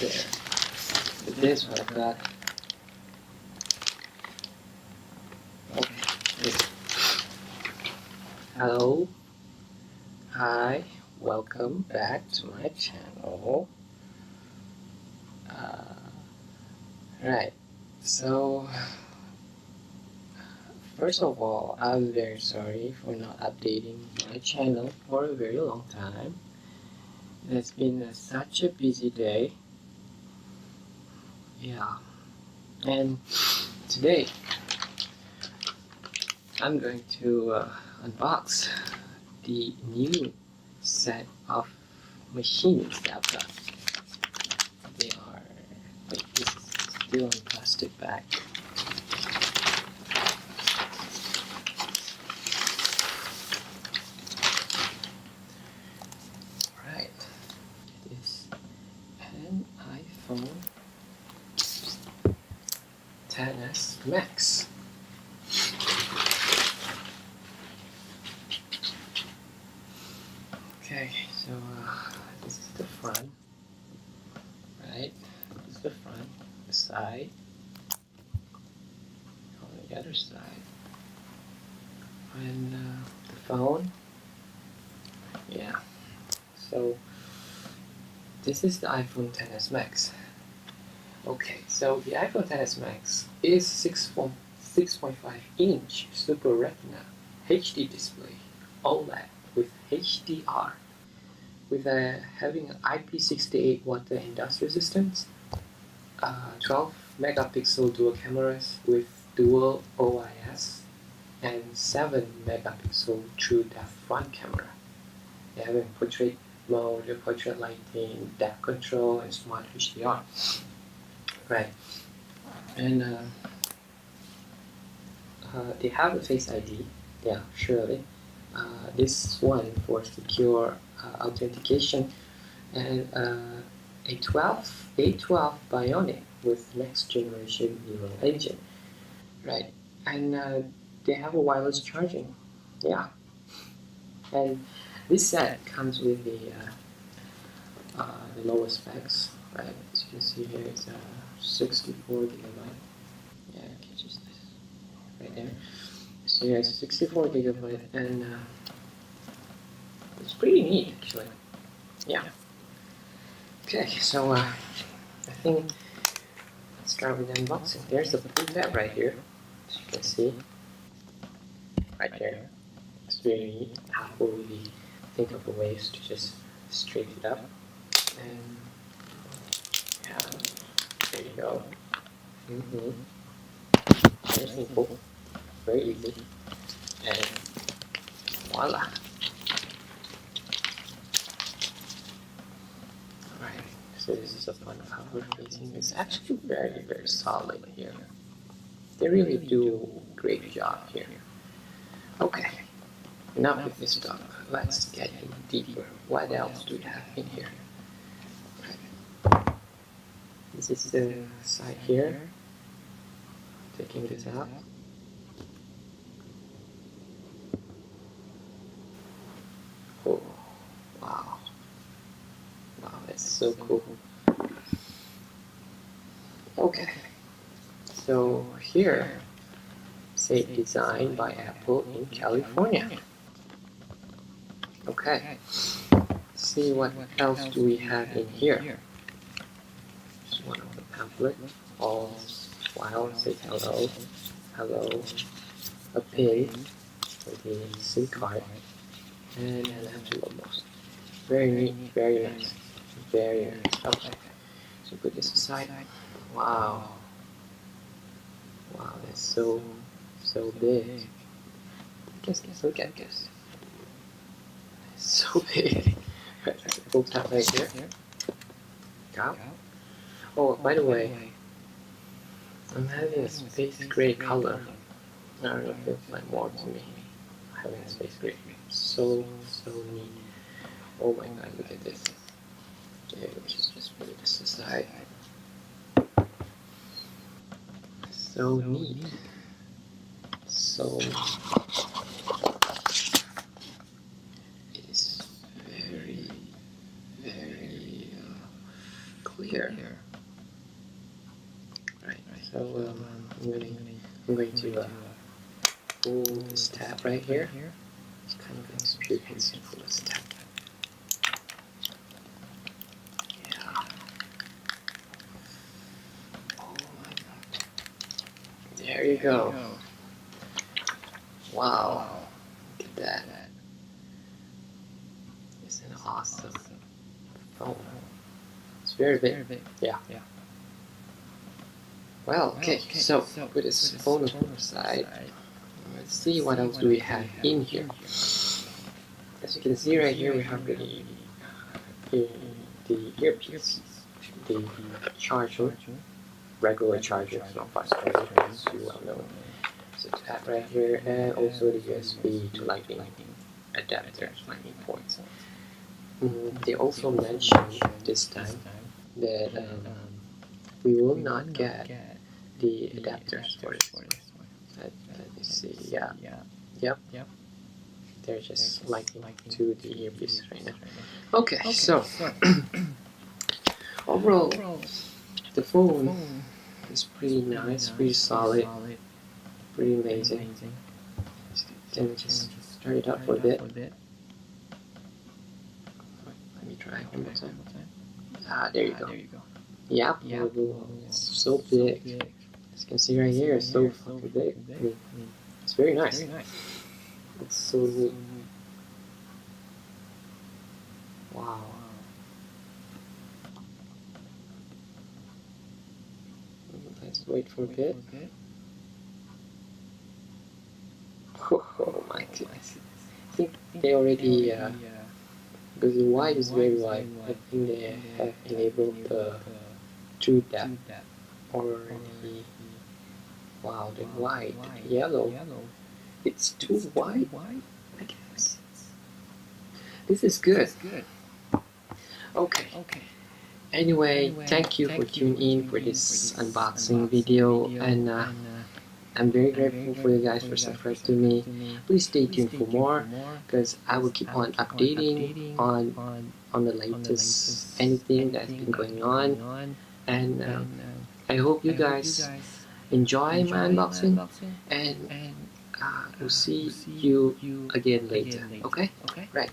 there. With this one I got. Okay. Hello. Hi. Welcome back to my channel. Right. So, first of all, I'm very sorry for not updating my channel for a very long time. It has been such a busy day. Yeah. And today, I'm going to unbox the new set of machines that I've got. They are, wait, this is still in plastic bag. Right, it is an iPhone XS Max. Okay, so this is the front, right? This is the front, the side, on the other side, and the phone. Yeah, so this is the iPhone XS Max. Okay, so the iPhone XS Max is 6.5 inch Super Retina HD display, OLED with HDR, with having an IP68 water and dust resistance, 12 megapixel dual cameras with dual OIS, and 7 megapixel true depth front camera. They have a portrait mode, portrait lighting, depth control, and smart HDR. Right, and they have a Face ID. Yeah, surely. This one for secure authentication, and A12 Bionic with next generation neural engine. Right, and they have a wireless charging. Yeah, and this set comes with the lowest specs. Right, as you can see here, it's 64 gigabyte. Yeah, okay, just this right there. So yeah, it's 64 gigabyte, and it's pretty neat actually. Yeah. Okay, so I think let's start with unboxing. There's the full tab right here, as you can see, right there. It's very neat. Apple really think of the ways to just straighten it up, and yeah, there you go. Very simple, very easy, and voila. Alright, so this is the front cover facing. It's actually very, very solid here. They really do a great job here. Okay, enough with this stuff. Let's get in deeper. What else do we have in here? This is the side here. Taking this out. Oh, wow. Wow, that's so cool. Okay, so here, say designed by Apple in California. Okay, let's see what else do we have in here. Just one of the pamphlet. All while says hello, hello, a pin for the SIM card, and an envelope. Very neat, very nice, very nice. Okay, so put this aside. Wow, wow, that's so big. Look at this. It's so big. Right, full tap right here. Go. Oh, by the way, I'm having a space gray color. I don't know if it's like more to me. Having a space gray. So neat. Oh my god, look at this. Okay, we should just put this aside. So neat. So it is very, very clear. there. Right. So I'm going to pull this tab right here. It's kind of experience to pull this tab. Yeah. Oh my God. There you go. Wow. Look at that. Isn't it awesome? Oh, it's very big. Yeah. Well, okay. So put this phone on the side. Let's see what else do we have in here. As you can see right here, we have the earpiece, the charger, regular charger, it's not fast charger, it's well known. So that right here, and also the USB to lightning adapter, lightning ports. They also mentioned this time that we will not get the adapters for this one. Let me see. Yeah. Yep. They're just lightning to the earpiece right now. Okay, so overall, the phone is pretty nice, pretty solid, pretty amazing. Let me just start it up for a bit. Let me try one more time. Ah, there you go. Yep, it's so big. As you can see right here, it's so fucking big. I mean, it's very nice. It's so neat. Wow. Let's wait for a bit. Oh my goodness. I think they already, because the wide is very wide, I think they have enabled the true depth or the, wow, the white, the yellow. It's too wide, I guess. This is good. Okay. Anyway, thank you for tuning in for this unboxing video, and I'm very grateful for you guys for subscribing to me. Please stay tuned for more, because I will keep on updating on the latest anything that's been going on, and I hope you guys enjoy my unboxing, and we'll see you again later. Okay? Right.